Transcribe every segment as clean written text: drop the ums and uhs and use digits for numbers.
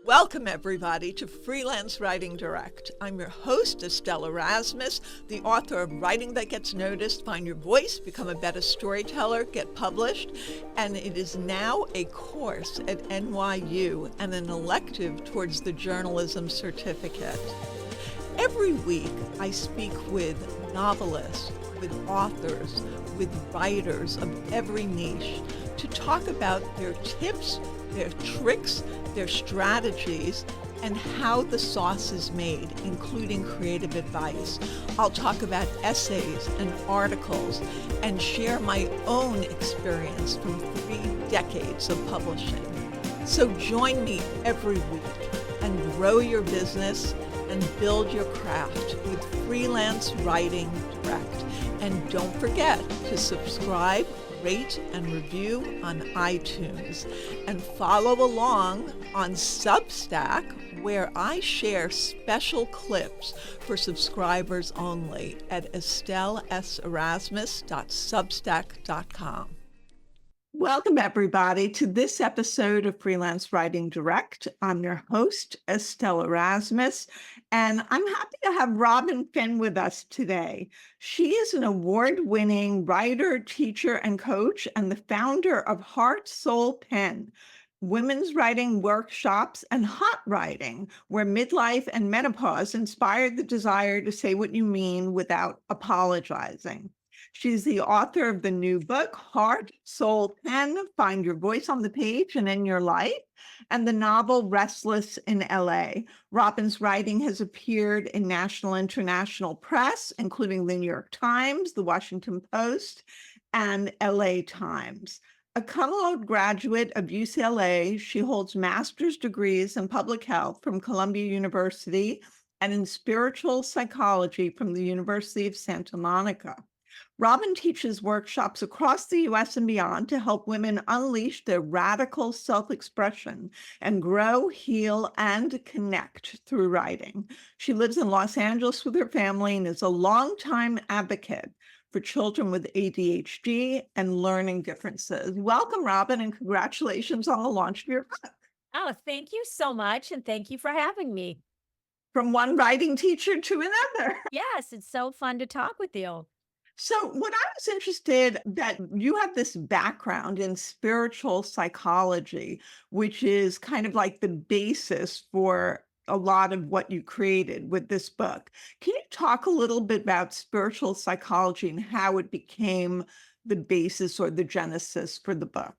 Welcome, everybody, to Freelance Writing Direct. I'm your host, Estelle Erasmus, the author of Writing That Gets Noticed, Find Your Voice, Become a Better Storyteller, Get Published, and it is now a course at NYU and an elective towards the journalism certificate. Every week, I speak with novelists, with authors, with writers of every niche to talk about their tips, their tricks, their strategies, and how the sauce is made, including creative advice. I'll talk about essays and articles and share my own experience from 3 decades of publishing. So join me every week and grow your business and build your craft with Freelance Writing Direct. And don't forget to subscribe, rate, and review on iTunes. And follow along on Substack, where I share special clips for subscribers only at estelleserasmus.substack.com. Welcome, everybody, to this episode of Freelance Writing Direct. I'm your host, Estelle Erasmus, and I'm happy to have Robin Finn with us today. She is an award-winning writer, teacher, and coach, and the founder of Heart Soul Pen, women's writing workshops, and hot writing, where midlife and menopause inspired the desire to say what you mean without apologizing. She's the author of the new book, Heart, Soul, Pen, Find Your Voice on the Page and in Your Life, and the novel Restless in LA. Robin's writing has appeared in national and international press, including the New York Times, the Washington Post, and LA Times. A cum laude graduate of UCLA, she holds master's degrees in public health from Columbia University and in spiritual psychology from the University of Santa Monica. Robin teaches workshops across the U.S. and beyond to help women unleash their radical self-expression and grow, heal, and connect through writing. She lives in Los Angeles with her family and is a longtime advocate for children with ADHD and learning differences. Welcome, Robin, and congratulations on the launch of your book. Oh, thank you so much. And thank you for having me. From one writing teacher to another. Yes, it's so fun to talk with you. So what I was interested that you have this background in spiritual psychology, which is kind of like the basis for a lot of what you created with this book. Can you talk a little bit about spiritual psychology and how it became the basis or the genesis for the book?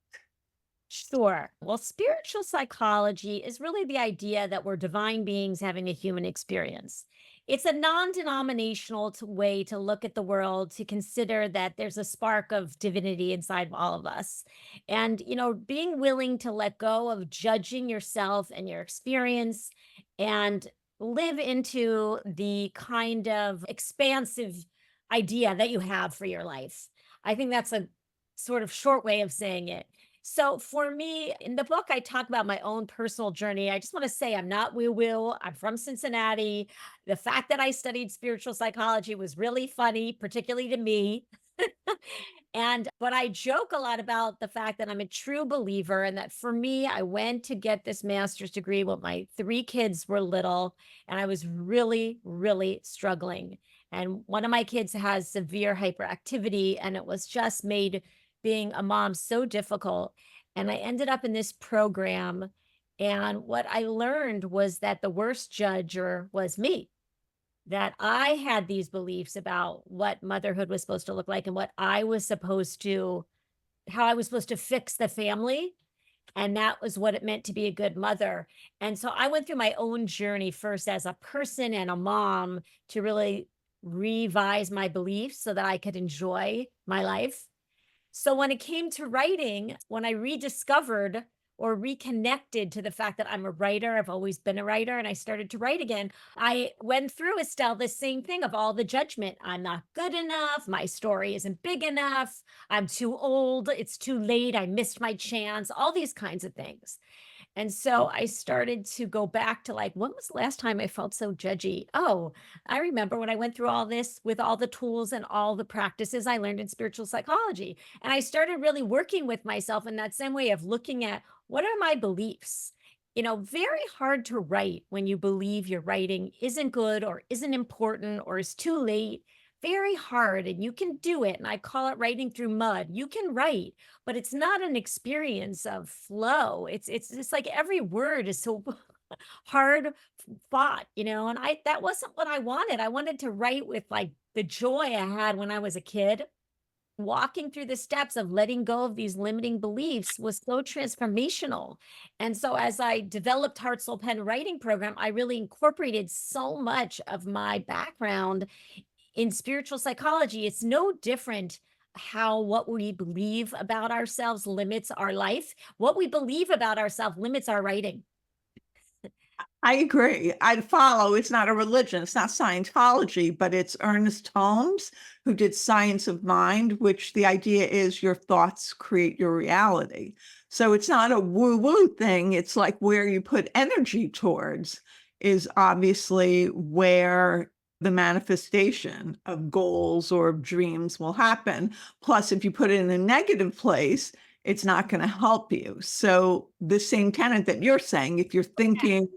Sure. Well, spiritual psychology is really the idea that we're divine beings having a human experience. It's a non-denominational way to look at the world, to consider that there's a spark of divinity inside of all of us. And, being willing to let go of judging yourself and your experience and live into the kind of expansive idea that you have for your life. I think that's a sort of short way of saying it. So for me, in the book, I talk about my own personal journey. I just want to say I'm not woo-woo. I'm from Cincinnati. The fact that I studied spiritual psychology was really funny, particularly to me. But I joke a lot about the fact that I'm a true believer and that for me, I went to get this master's degree when my 3 kids were little and I was really, really struggling. And one of my kids has severe hyperactivity and it was just made being a mom so difficult. And I ended up in this program. And what I learned was that the worst judger was me, that I had these beliefs about what motherhood was supposed to look like and what I was supposed to, how I was supposed to fix the family. And that was what it meant to be a good mother. And so I went through my own journey first as a person and a mom to really revise my beliefs so that I could enjoy my life. So when it came to writing, when I rediscovered or reconnected to the fact that I'm a writer, I've always been a writer, and I started to write again, I went through, Estelle, the same thing of all the judgment. I'm not good enough. My story isn't big enough. I'm too old. It's too late. I missed my chance, all these kinds of things. And so I started to go back to like, when was the last time I felt so judgy? Oh, I remember when I went through all this with all the tools and all the practices I learned in spiritual psychology. And I started really working with myself in that same way of looking at what are my beliefs very hard to write when you believe your writing isn't good or isn't important or is too late. Very hard, and you can do it. And I call it writing through mud. You can write, but it's not an experience of flow. It's just like every word is so hard fought, and I that wasn't what I wanted. I wanted to write with like the joy I had when I was a kid. Walking through the steps of letting go of these limiting beliefs was so transformational. And so as I developed Heart Soul Pen writing program, I really incorporated so much of my background in spiritual psychology. It's no different how what we believe about ourselves limits our life. What we believe about ourselves limits our writing. I agree. I'd follow. It's not a religion. It's not Scientology, but it's Ernest Holmes who did Science of Mind, which the idea is your thoughts create your reality. So it's not a woo-woo thing. It's like where you put energy towards is obviously where the manifestation of goals or of dreams will happen. Plus, if you put it in a negative place, it's not going to help you. So the same tenet that you're saying, if you're thinking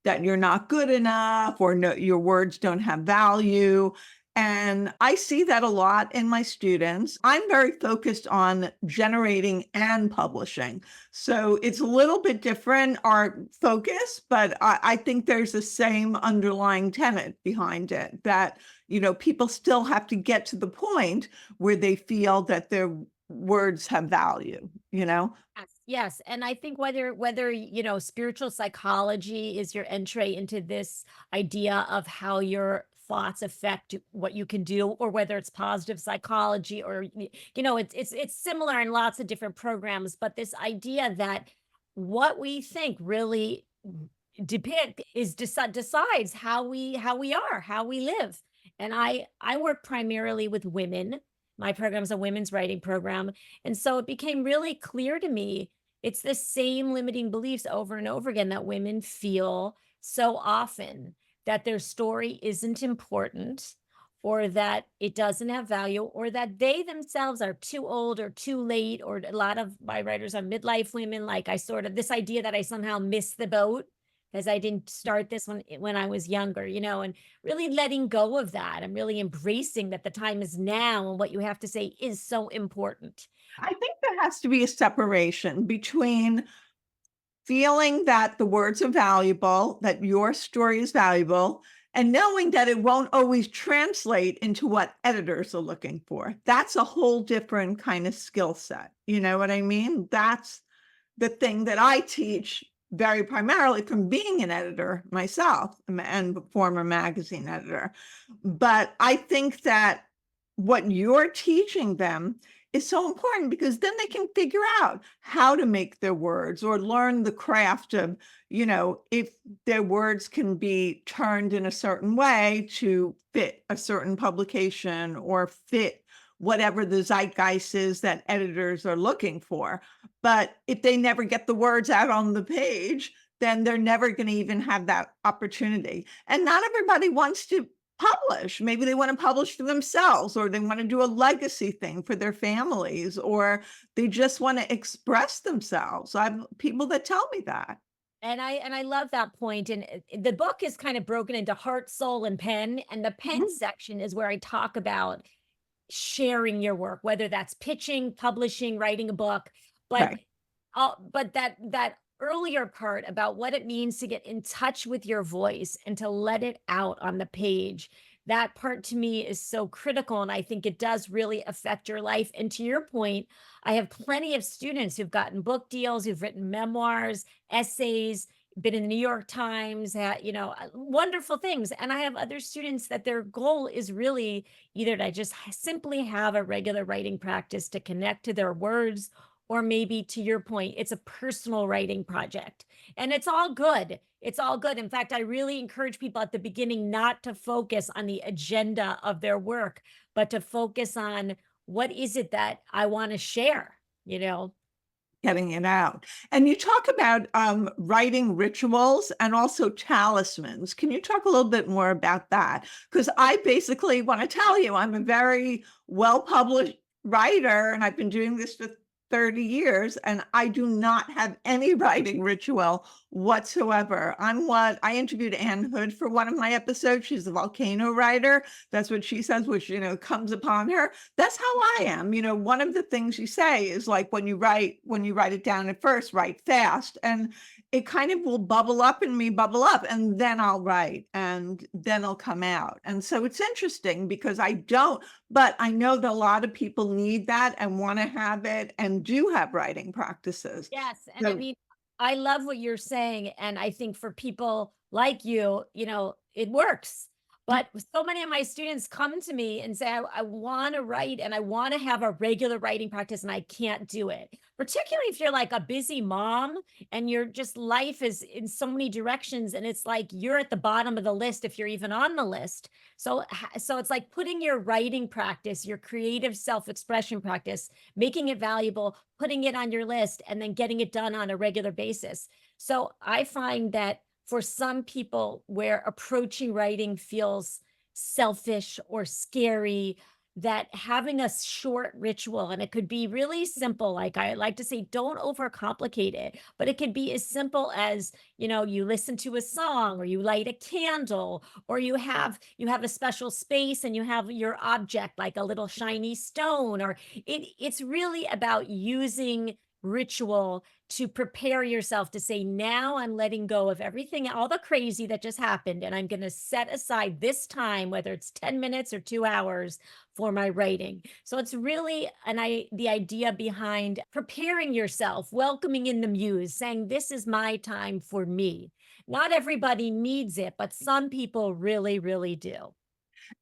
that you're not good enough or no, your words don't have value. And I see that a lot in my students. I'm very focused on generating and publishing. So it's a little bit different, our focus, but I think there's the same underlying tenet behind it that, people still have to get to the point where they feel that their words have value. Yes, yes, and I think whether spiritual psychology is your entry into this idea of how your thoughts affect what you can do, or whether it's positive psychology, or it's similar in lots of different programs, but this idea that what we think really decides how we live. And I work primarily with women. My program's a women's writing program, and so it became really clear to me it's the same limiting beliefs over and over again that women feel so often, that their story isn't important, or that it doesn't have value, or that they themselves are too old or too late. Or a lot of my writers are midlife women. Like, I sort of, this idea that I somehow missed the boat because I didn't start this when I was younger, and really letting go of that and really embracing that the time is now and what you have to say is so important. I think there has to be a separation between feeling that the words are valuable, that your story is valuable, and knowing that it won't always translate into what editors are looking for. That's a whole different kind of skill set. You know what I mean? That's the thing that I teach very primarily from being an editor myself and former magazine editor. But I think that what you're teaching them is so important because then they can figure out how to make their words or learn the craft of, if their words can be turned in a certain way to fit a certain publication or fit whatever the zeitgeist is that editors are looking for. But if they never get the words out on the page, then they're never going to even have that opportunity. And not everybody wants to publish. Maybe they want to publish for themselves, or they want to do a legacy thing for their families, or they just want to express themselves. I have people that tell me that. And I love that point. And the book is kind of broken into heart, soul, and pen. And the pen Mhm. section is where I talk about sharing your work, whether that's pitching, publishing, writing a book. But Okay. but that earlier part about what it means to get in touch with your voice and to let it out on the page, that part to me is so critical. And I think it does really affect your life. And to your point, I have plenty of students who've gotten book deals, who've written memoirs, essays, been in the New York Times, wonderful things. And I have other students that their goal is really either to just simply have a regular writing practice to connect to their words, or maybe to your point, it's a personal writing project. And it's all good. It's all good. In fact, I really encourage people at the beginning not to focus on the agenda of their work, but to focus on what is it that I want to share, you know? Getting it out. And you talk about writing rituals and also talismans. Can you talk a little bit more about that? Because I basically want to tell you, I'm a very well-published writer, and I've been doing this for 30 years, and I do not have any writing ritual whatsoever. I'm what I interviewed Ann Hood for one of my episodes. She's a volcano writer. That's what she says, which, comes upon her. That's how I am. One of the things you say is like when you write it down at first, write fast. And it kind of will bubble up, and then I'll write, and then it'll come out. And so it's interesting because I don't, but I know that a lot of people need that and want to have it and do have writing practices. Yes, and I So mean, I love what you're saying, and I think for people like you, it works. But so many of my students come to me and say, I want to write and I want to have a regular writing practice, and I can't do it. Particularly if you're like a busy mom and your just life is in so many directions, and it's like you're at the bottom of the list if you're even on the list. So it's like putting your writing practice, your creative self-expression practice, making it valuable, putting it on your list, and then getting it done on a regular basis. So I find that for some people where approaching writing feels selfish or scary, that having a short ritual, and it could be really simple, like I like to say, don't overcomplicate it, but it could be as simple as, you listen to a song, or you light a candle, or you have a special space and you have your object like a little shiny stone, or it's really about using ritual to prepare yourself to say, now I'm letting go of everything, all the crazy that just happened, and I'm going to set aside this time, whether it's 10 minutes or 2 hours, for my writing. So it's really the idea behind preparing yourself, welcoming in the muse, saying, this is my time for me. Not everybody needs it, but some people really, really do.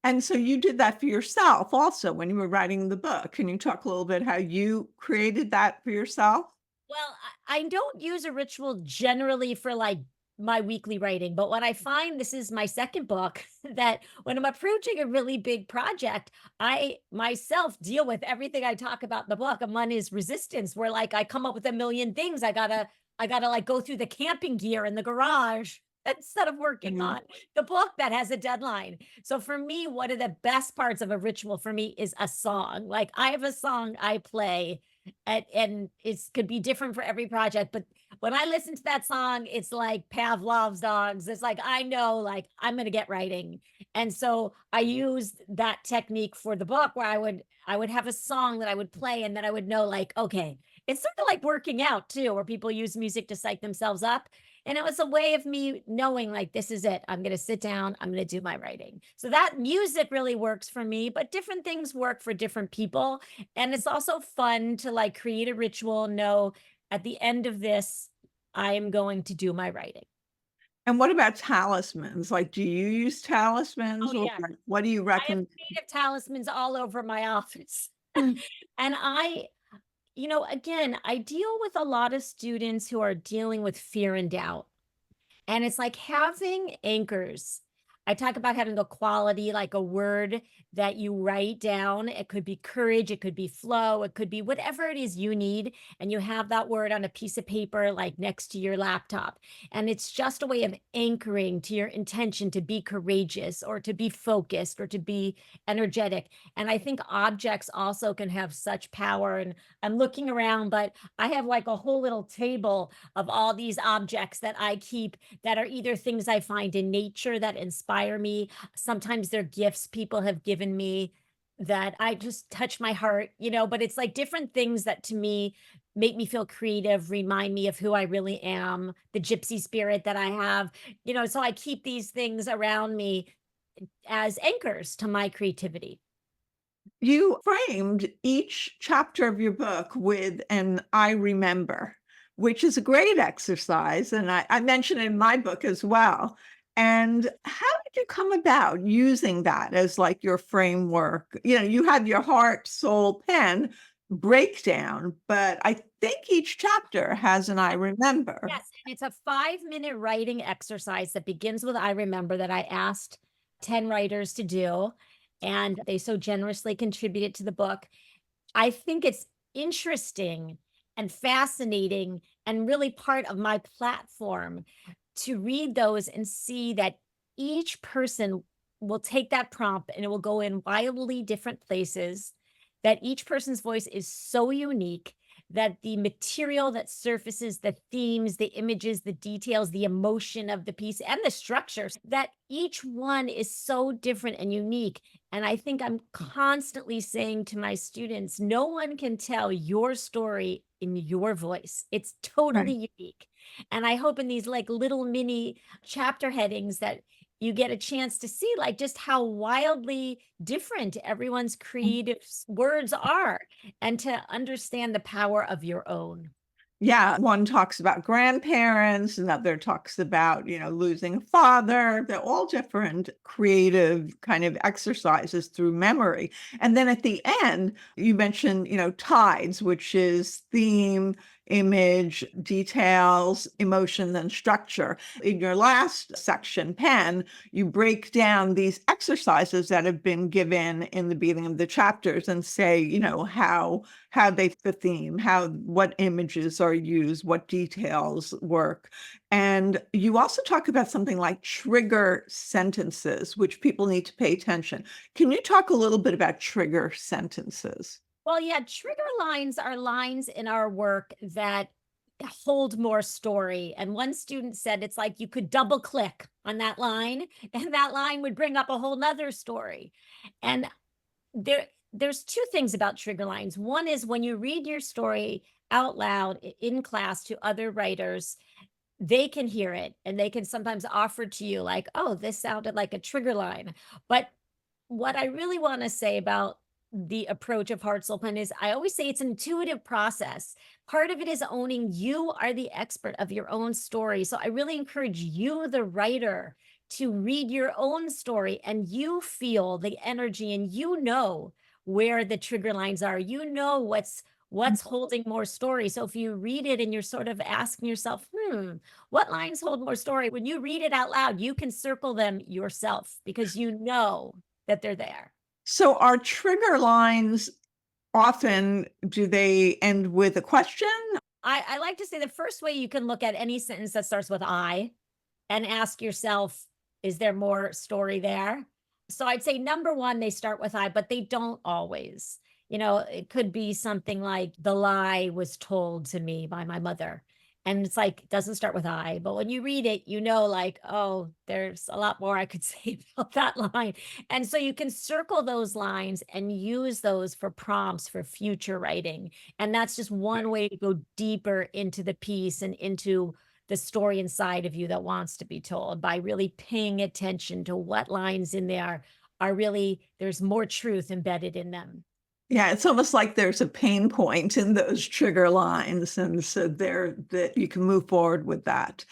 and so you did that for yourself also when you were writing the book. Can you talk a little bit how you created that for yourself? Well, I don't use a ritual generally for like my weekly writing, but what I find, this is my second book, that when I'm approaching a really big project, I myself deal with everything I talk about in the book. And one is resistance, where like I come up with a million things I gotta like go through the camping gear in the garage instead of working Mhm. on the book that has a deadline. So for me, one of the best parts of a ritual for me is a song. Like I have a song I play, and it's could be different for every project, but when I listen to that song, it's like Pavlov's dogs. It's like I know, like I'm gonna get writing. And so I used that technique for the book, where I would have a song that I would play, and then I would know, like, okay, it's sort of like working out too, where people use music to psych themselves up. And it was a way of me knowing, like, this is it. I'm going to sit down. I'm going to do my writing. So that music really works for me, but different things work for different people. And it's also fun to like create a ritual, know at the end of this, I am going to do my writing. And what about talismans? Like, do you use Oh, talismans, or yes. what do you I have recommend? creative talismans all over my office. Mm. And again, I deal with a lot of students who are dealing with fear and doubt. And it's like having anchors. I talk about having a quality, like a word that you write down. It could be courage, it could be flow, it could be whatever it is you need. And you have that word on a piece of paper, like next to your laptop. And it's just a way of anchoring to your intention to be courageous, or to be focused, or to be energetic. And I think objects also can have such power. And I'm looking around, but I have like a whole little table of all these objects that I keep, that are either things I find in nature that inspire me. Sometimes they're gifts people have given me that I just touch my heart, but it's like different things that to me make me feel creative, remind me of who I really am, the gypsy spirit that I have, so I keep these things around me as anchors to my creativity. You framed each chapter of your book with an "I remember," which is a great exercise, and I mention it in my book as well. And how did you come about using that as, like, your framework? You have your heart, soul, pen breakdown, but I think each chapter has an "I remember." Yes, and it's a 5-minute writing exercise that begins with I remember, that I asked 10 writers to do, and they so generously contributed to the book. I think it's interesting and fascinating, and really part of my platform, to read those and see that each person will take that prompt and it will go in wildly different places, that each person's voice is so unique, that the material that surfaces, the themes, the images, the details, the emotion of the piece, and the structures, that each one is so different and unique. And I think I'm constantly saying to my students, no one can tell your story in your voice. It's Right. totally unique. And I hope in these like little mini chapter headings that you get a chance to see like just how wildly different everyone's creative words are and to understand the power of your own. Yeah, one talks about grandparents, another talks about, losing a father. They're all different creative kind of exercises through memory. And then at the end, you mentioned, tides, which is theme, image, details, emotion, and structure. In your last section, pen, you break down these exercises that have been given in the beginning of the chapters and say, how they fit the theme, what images are used, what details work. And you also talk about something like trigger sentences, which people need to pay attention. Can you talk a little bit about trigger sentences? Well, yeah, trigger lines are lines in our work that hold more story. And one student said it's like you could double click on that line, and that line would bring up a whole nother story. And there's two things about trigger lines. One is when you read your story out loud in class to other writers, they can hear it and they can sometimes offer to you like, oh, this sounded like a trigger line. But what I really want to say about the approach of Heart Soul Pen is I always say it's an intuitive process. Part of it is owning you are the expert of your own story. So I really encourage you, the writer, to read your own story and you feel the energy and you know where the trigger lines are. You know what's holding more story. So if you read it and you're sort of asking yourself, what lines hold more story? When you read it out loud, you can circle them yourself because you know that they're there. So are trigger lines often, do they end with a question? I like to say the first way you can look at any sentence that starts with I and ask yourself, is there more story there? So I'd say number one, they start with I, but they don't always. It could be something like the lie was told to me by my mother. And it's like, it doesn't start with I, but when you read it, like, oh, there's a lot more I could say about that line. And so you can circle those lines and use those for prompts for future writing. And that's just one way to go deeper into the piece and into the story inside of you that wants to be told by really paying attention to what lines in there are really, there's more truth embedded in them. Yeah, it's almost like there's a pain point in those trigger lines, and so there that you can move forward with that.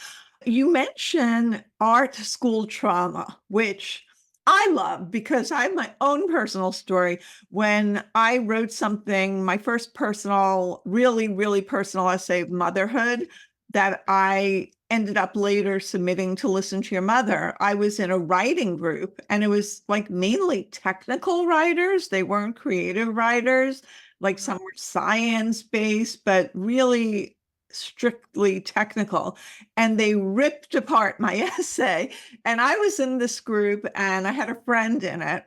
You mention art school trauma, which I love because I have my own personal story. When I wrote something, my first personal, really, really personal essay, motherhood, that I ended up later submitting to Listen to Your Mother. I was in a writing group and it was like mainly technical writers. They weren't creative writers, like some were science based, but really strictly technical. And they ripped apart my essay. And I was in this group and I had a friend in it.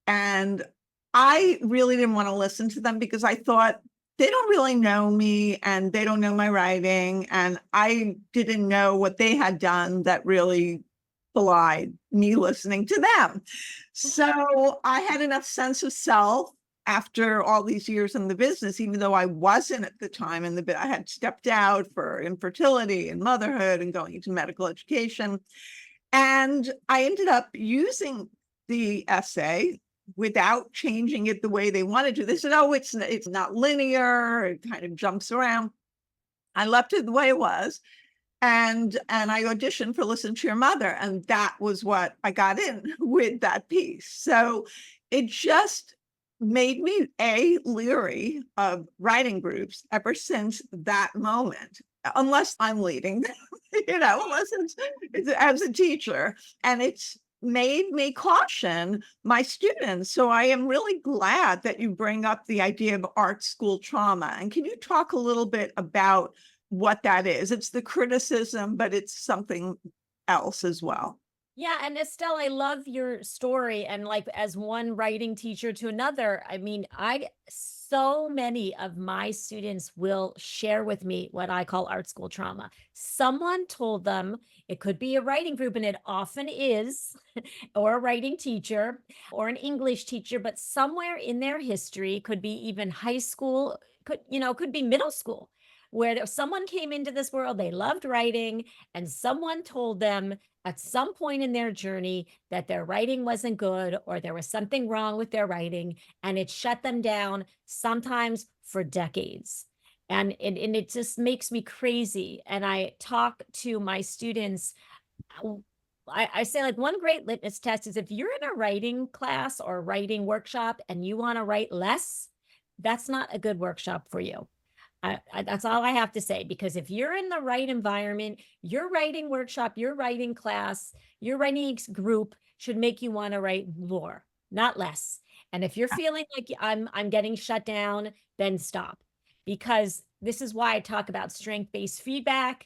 And I really didn't want to listen to them because I thought they don't really know me and they don't know my writing. And I didn't know what they had done that really belied me listening to them. So I had enough sense of self after all these years in the business, even though I wasn't at the time in I had stepped out for infertility and motherhood and going into medical education. And I ended up using the essay without changing it the way they wanted to. They said, "Oh, it's not linear. It kind of jumps around." I left it the way it was, and I auditioned for Listen to Your Mother, and that was what I got in with that piece. So it just made me leery of writing groups ever since that moment, unless I'm leading them, unless it's as a teacher. And it's made me caution my students. So I am really glad that you bring up the idea of art school trauma. And can you talk a little bit about what that is? It's the criticism, but it's something else as well. Yeah, and Estelle, I love your story. And like as one writing teacher to another, I mean, I so many of my students will share with me what I call art school trauma. Someone told them it could be a writing group, and it often is, or a writing teacher or an English teacher, but somewhere in their history, could be even high school, could be middle school, where someone came into this world, they loved writing, and someone told them at some point in their journey that their writing wasn't good or there was something wrong with their writing, and it shut them down, sometimes for decades. And it just makes me crazy. And I talk to my students. I say, like, one great litmus test is if you're in a writing class or writing workshop and you want to write less, that's not a good workshop for you. That's all I have to say, because if you're in the right environment, your writing workshop, your writing class, your writing group should make you want to write more, not less. And if you're feeling like I'm getting shut down, then stop. Because this is why I talk about strength-based feedback.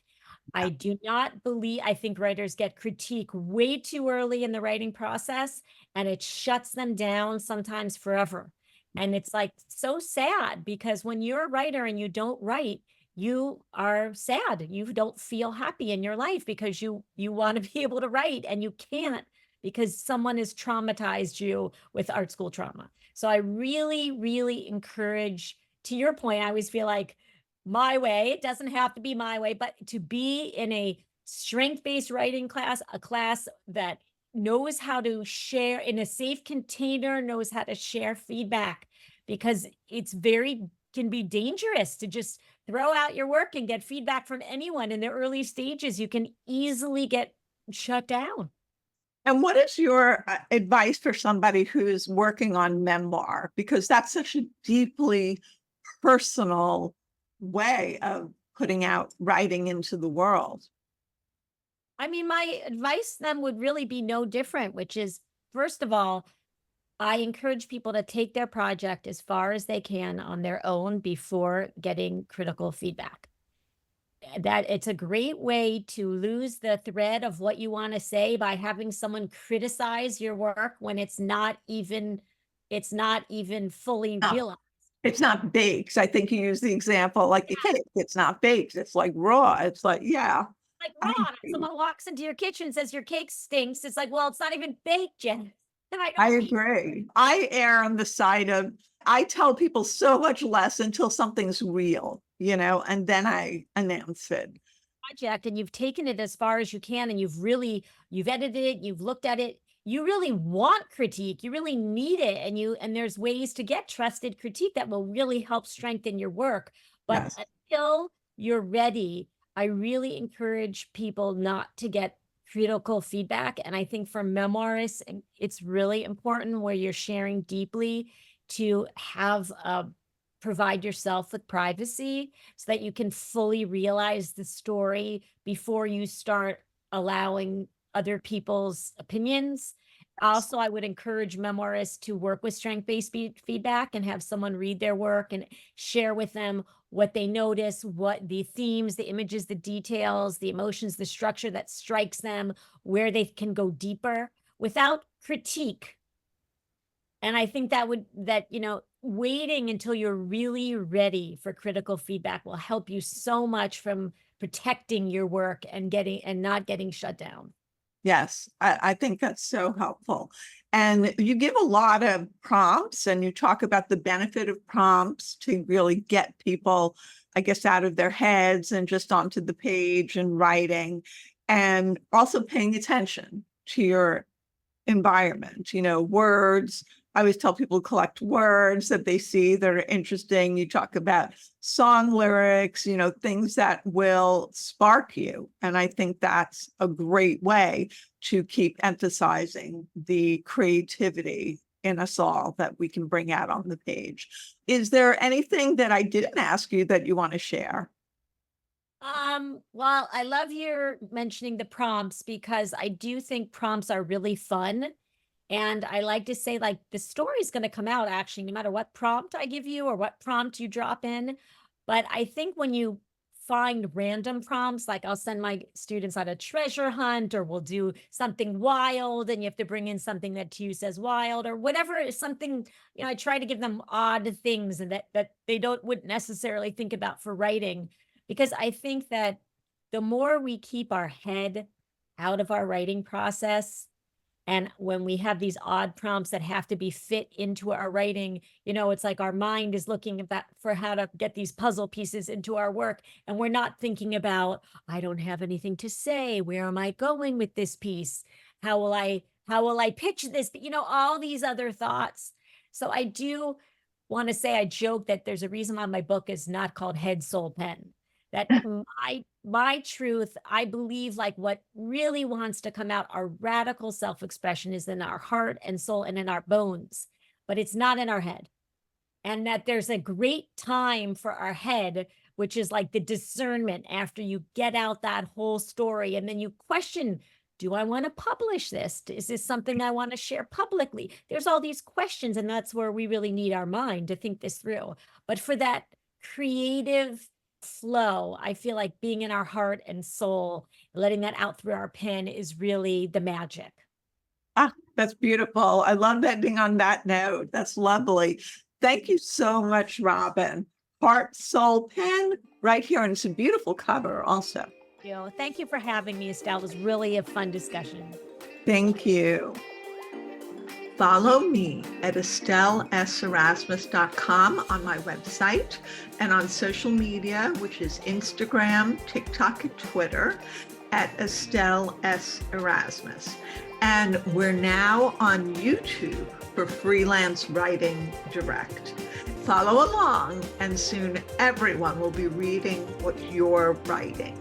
I do not believe, I think writers get critique way too early in the writing process, and it shuts them down sometimes forever. And it's like so sad, because when you're a writer and you don't write, you are sad. You don't feel happy in your life because you want to be able to write and you can't, because someone has traumatized you with art school trauma. So I really, really encourage, to your point, I always feel like my way, it doesn't have to be my way, but to be in a strength-based writing class, a class that knows how to share in a safe container, knows how to share feedback, because it's very can be dangerous to just throw out your work and get feedback from anyone in the early stages. You can easily get shut down. And what is your advice for somebody who's working on memoir? Because that's such a deeply personal way of putting out writing into the world. I mean, my advice then would really be no different, which is, first of all, I encourage people to take their project as far as they can on their own before getting critical feedback. That it's a great way to lose the thread of what you want to say by having someone criticize your work when it's not even fully No, realized. it's not baked. I think you use the example like the cake. It's not baked. It's like raw. It's like, yeah, Like, I Ron, if agree. someone walks into your kitchen and says your cake stinks, it's like, well, it's not even baked yet. And I I don't need. agree. I err on the side of I tell people so much less until something's real, and then I announce it. Project and you've taken it as far as you can, and you've edited it, you've looked at it, you really want critique, you really need it, and there's ways to get trusted critique that will really help strengthen your work. But Yes. until you're ready, I really encourage people not to get critical feedback. And I think for memoirists, it's really important, where you're sharing deeply, to have provide yourself with privacy so that you can fully realize the story before you start allowing other people's opinions. Also, I would encourage memoirists to work with strength-based feedback and have someone read their work and share with them what they notice, what the themes, the images, the details, the emotions, the structure that strikes them, where they can go deeper without critique. And I think waiting until you're really ready for critical feedback will help you so much from protecting your work and not getting shut down. Yes, I think that's so helpful. And you give a lot of prompts and you talk about the benefit of prompts to really get people, I guess, out of their heads and just onto the page and writing, and also paying attention to your environment, words. I always tell people to collect words that they see that are interesting. You talk about song lyrics, things that will spark you. And I think that's a great way to keep emphasizing the creativity in us all that we can bring out on the page. Is there anything that I didn't ask you that you want to share? Well, I love your mentioning the prompts, because I do think prompts are really fun. And I like to say, like, the story's going to come out actually, no matter what prompt I give you or what prompt you drop in. But I think when you find random prompts, like I'll send my students on a treasure hunt, or we'll do something wild and you have to bring in something that to you says wild or whatever is something, I try to give them odd things and that they wouldn't necessarily think about for writing, because I think that the more we keep our head out of our writing process, and when we have these odd prompts that have to be fit into our writing, it's like our mind is looking at that for how to get these puzzle pieces into our work. And we're not thinking about, I don't have anything to say. Where am I going with this piece? How will I pitch this? All these other thoughts. So I do want to say, I joke that there's a reason why my book is not called Head, Soul, Pen. That my truth, I believe, like what really wants to come out, our radical self-expression is in our heart and soul and in our bones, but it's not in our head. And that there's a great time for our head, which is like the discernment after you get out that whole story. And then you question, do I want to publish this? Is this something I want to share publicly? There's all these questions, and that's where we really need our mind to think this through. But for that creative flow, I feel like being in our heart and soul, letting that out through our pen is really the magic. Ah, that's beautiful. I love ending on that note. That's lovely. Thank you so much, Robin. Heart, soul, pen, right here. And it's a beautiful cover also. Thank you for having me, Estelle. It was really a fun discussion. Thank you. Follow me at EstelleSErasmus.com on my website and on social media, which is Instagram, TikTok, and Twitter at Estelle S. Erasmus. And we're now on YouTube for Freelance Writing Direct. Follow along, and soon everyone will be reading what you're writing.